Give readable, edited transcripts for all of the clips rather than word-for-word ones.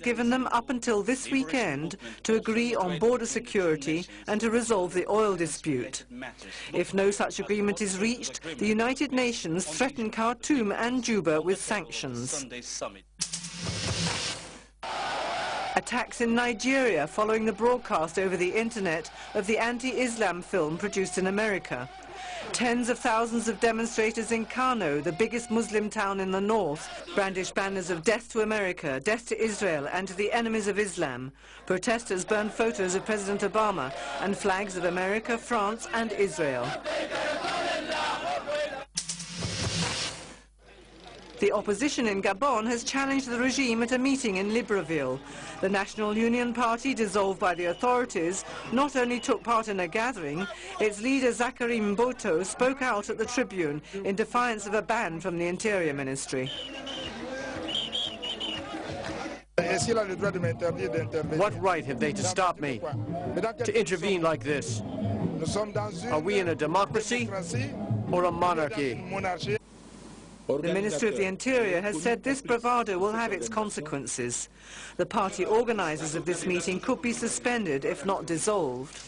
given them up until this weekend to agree on border security and to resolve the oil dispute. If no such agreement is reached, the United Nations threaten Khartoum and Juba with sanctions. Attacks in Nigeria following the broadcast over the internet of the anti-Islam film produced in America. Tens of thousands of demonstrators in Kano, the biggest Muslim town in the north, brandished banners of death to America, death to Israel and to the enemies of Islam. Protesters burned photos of President Obama and flags of America, France and Israel. The opposition in Gabon has challenged the regime at a meeting in Libreville. The National Union Party, dissolved by the authorities, not only took part in a gathering, its leader Zachary Mboto spoke out at the Tribune in defiance of a ban from the Interior Ministry. What right have they to stop me, to intervene like this? Are we in a democracy or a monarchy? The Minister of the Interior has said this bravado will have its consequences. The party organisers of this meeting could be suspended if not dissolved.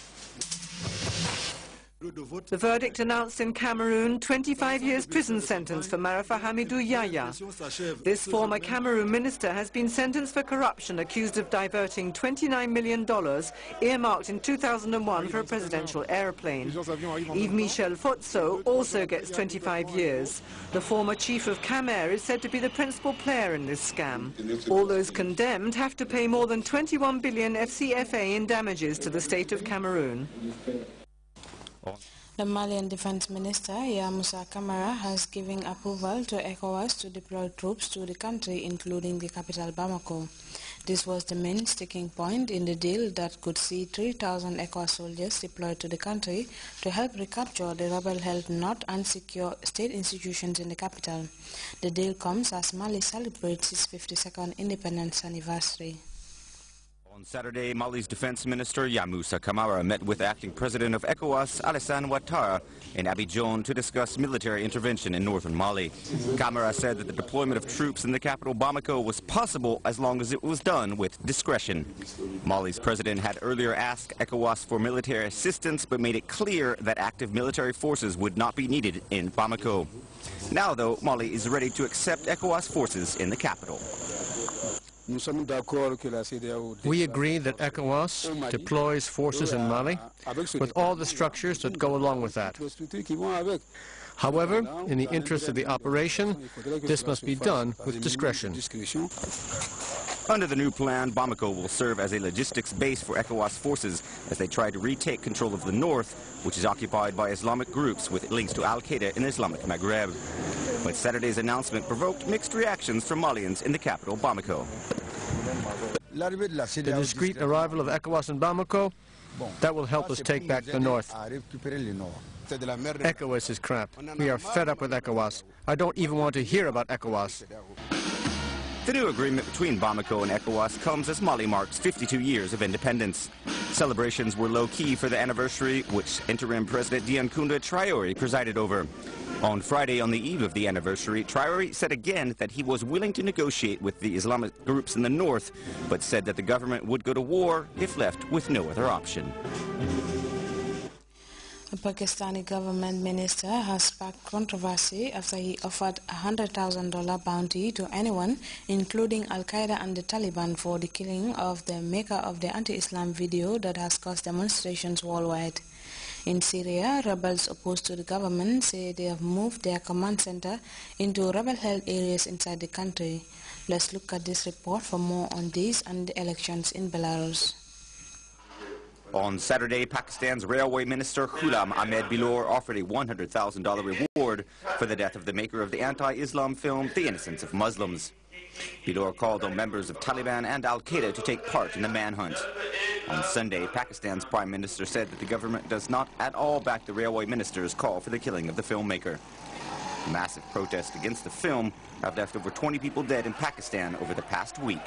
The verdict announced in Cameroon, 25 years prison sentence for Marafa Hamidou Yahya. This former Cameroon minister has been sentenced for corruption, accused of diverting $29 million earmarked in 2001 for a presidential airplane. Yves-Michel Fotso also gets 25 years. The former chief of Camer is said to be the principal player in this scam. All those condemned have to pay more than 21 billion FCFA in damages to the state of Cameroon. The Malian Defense Minister, Musa Camara, has given approval to ECOWAS to deploy troops to the country, including the capital Bamako. This was the main sticking point in the deal that could see 3,000 ECOWAS soldiers deployed to the country to help recapture the rebel-held north and secure state institutions in the capital. The deal comes as Mali celebrates its 52nd independence anniversary. On Saturday, Mali's Defense Minister Musa Camara met with acting president of ECOWAS, Alassane Ouattara, in Abidjan to discuss military intervention in northern Mali. Camara said that the deployment of troops in the capital Bamako was possible as long as it was done with discretion. Mali's president had earlier asked ECOWAS for military assistance but made it clear that active military forces would not be needed in Bamako. Now, though, Mali is ready to accept ECOWAS forces in the capital. We agree that ECOWAS deploys forces in Mali with all the structures that go along with that. However, in the interest of the operation, this must be done with discretion. Under the new plan, Bamako will serve as a logistics base for ECOWAS forces as they try to retake control of the north, which is occupied by Islamic groups with links to Al-Qaeda in Islamic Maghreb. But Saturday's announcement provoked mixed reactions from Malians in the capital, Bamako. The discreet arrival of ECOWAS in Bamako, that will help us take back the north. ECOWAS is crap. We are fed up with ECOWAS. I don't even want to hear about ECOWAS. The new agreement between Bamako and ECOWAS comes as Mali marks 52 years of independence. Celebrations were low-key for the anniversary, which interim President Diankounda Traoré presided over. On Friday, on the eve of the anniversary, Traoré said again that he was willing to negotiate with the Islamic groups in the north, but said that the government would go to war if left with no other option. A Pakistani government minister has sparked controversy after he offered a $100,000 bounty to anyone, including Al-Qaeda and the Taliban, for the killing of the maker of the anti-Islam video that has caused demonstrations worldwide. In Syria, rebels opposed to the government say they have moved their command center into rebel-held areas inside the country. Let's look at this report for more on this and the elections in Belarus. On Saturday, Pakistan's railway minister Ghulam Ahmed Bilor offered a $100,000 reward for the death of the maker of the anti-Islam film The Innocence of Muslims. Bilor called on members of Taliban and Al-Qaeda to take part in the manhunt. On Sunday, Pakistan's prime minister said that the government does not at all back the railway minister's call for the killing of the filmmaker. Massive protests against the film have left over 20 people dead in Pakistan over the past week.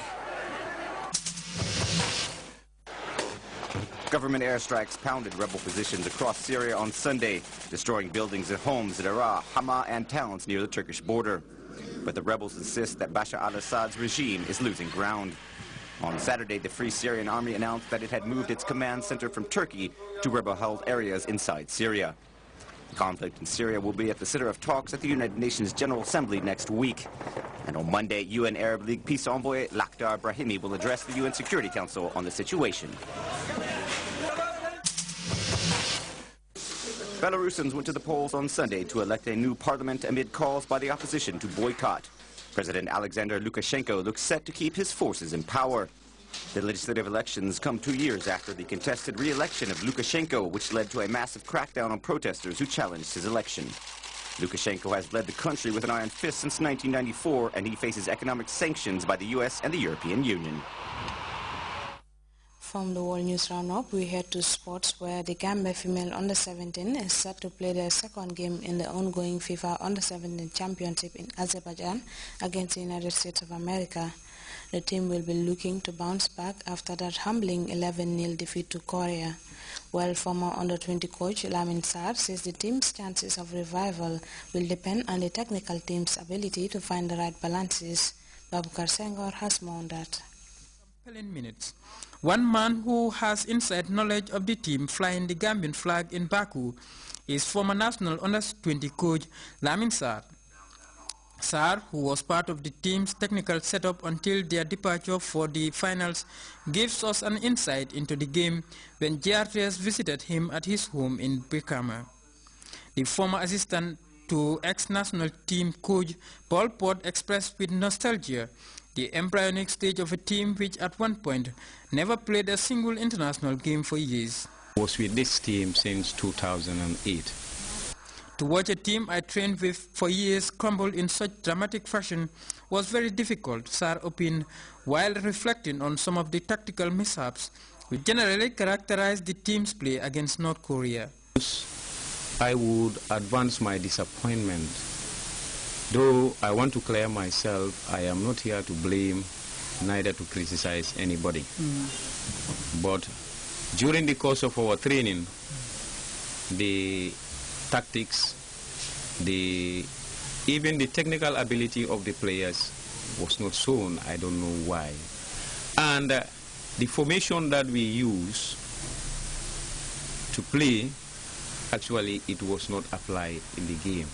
Government airstrikes pounded rebel positions across Syria on Sunday, destroying buildings and homes at Daraa, Hama and towns near the Turkish border. But the rebels insist that Bashar al-Assad's regime is losing ground. On Saturday, the Free Syrian Army announced that it had moved its command center from Turkey to rebel-held areas inside Syria. The conflict in Syria will be at the center of talks at the United Nations General Assembly next week. And on Monday, UN Arab League peace envoy Lakhdar Brahimi will address the UN Security Council on the situation. Belarusians went to the polls on Sunday to elect a new parliament amid calls by the opposition to boycott. President Alexander Lukashenko looks set to keep his forces in power. The legislative elections come 2 years after the contested re-election of Lukashenko, which led to a massive crackdown on protesters who challenged his election. Lukashenko has led the country with an iron fist since 1994, and he faces economic sanctions by the U.S. and the European Union. From the World News Roundup, we head to sports, where the Gambia female under-17 is set to play their second game in the ongoing FIFA Under-17 Championship in Azerbaijan against the United States of America. The team will be looking to bounce back after that humbling 11-0 defeat to Korea. While former under-20 coach Lamin Sarr says the team's chances of revival will depend on the technical team's ability to find the right balances. Babukar Senghor has more on that. Minutes. One man who has inside knowledge of the team flying the Gambian flag in Baku is former national under-20 coach Lamin Sarr. Sarr, who was part of the team's technical setup until their departure for the finals, gives us an insight into the game when Grts visited him at his home in Brikama. The former assistant to ex-national team coach Paul Pott expressed with nostalgia the embryonic stage of a team which at one point never played a single international game for years. I was with this team since 2008. To watch a team I trained with for years crumble in such dramatic fashion was very difficult, Sarr opined, while reflecting on some of the tactical mishaps which generally characterized the team's play against North Korea. I would advance my disappointment. Though I want to clear myself, I am not here to blame, neither to criticize anybody. But during the course of our training, the tactics, even the technical ability of the players was not shown. I don't know why. And the formation that we use to play, actually it was not applied in the game.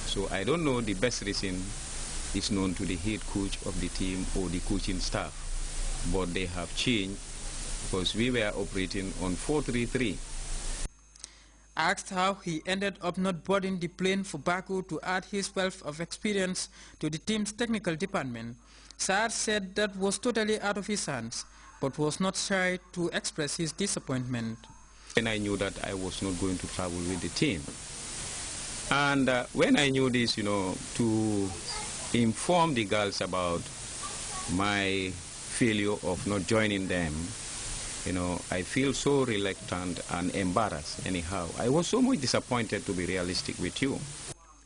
So I don't know, the best reason is known to the head coach of the team or the coaching staff. But they have changed because we were operating on 4-3-3. Asked how he ended up not boarding the plane for Baku to add his wealth of experience to the team's technical department, Sarr said that was totally out of his hands, but was not shy to express his disappointment. And I knew that I was not going to travel with the team. And when I knew this, to inform the girls about my failure of not joining them, I feel so reluctant and embarrassed anyhow. I was so much disappointed, to be realistic with you.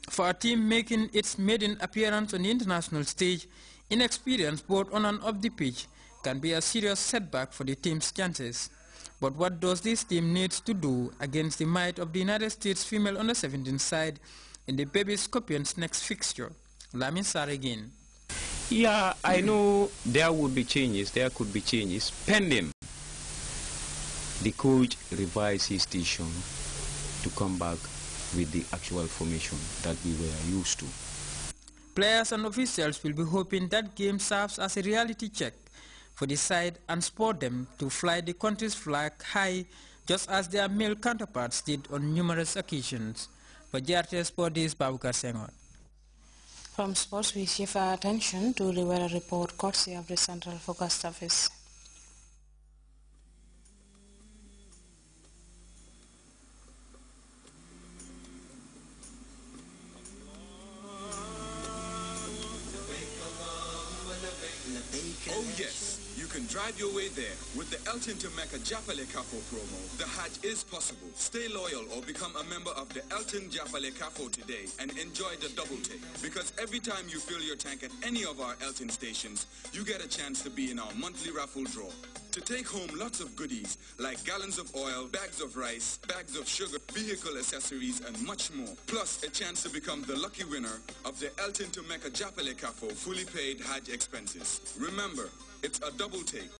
For a team making its maiden appearance on the international stage, inexperience both on and off the pitch can be a serious setback for the team's chances. But what does this team need to do against the might of the United States female under-17 side in the Baby Scorpions' next fixture? Lamin Sarr again. Yeah, I know there would be changes, there could be changes, pending the coach revise his decision to come back with the actual formation that we were used to. Players and officials will be hoping that game serves as a reality check for the side and spur them to fly the country's flag high, just as their male counterparts did on numerous occasions. For Grts Sport, this is Babukar Senghor. From sports, we shift our attention to the weather report courtesy of the Central Forecast Office. Oh yes, you can drive your way there with the Elton to Mecca Japale Kafo promo. The Hajj is possible. Stay loyal or become a member of the Elton Japale Kafo today and enjoy the double take. Because every time you fill your tank at any of our Elton stations, you get a chance to be in our monthly raffle draw. To take home lots of goodies like gallons of oil, bags of rice, bags of sugar, vehicle accessories, and much more. Plus a chance to become the lucky winner of the Elton to Mecca Japale Kafo fully paid Hajj expenses. Remember, It's a double take.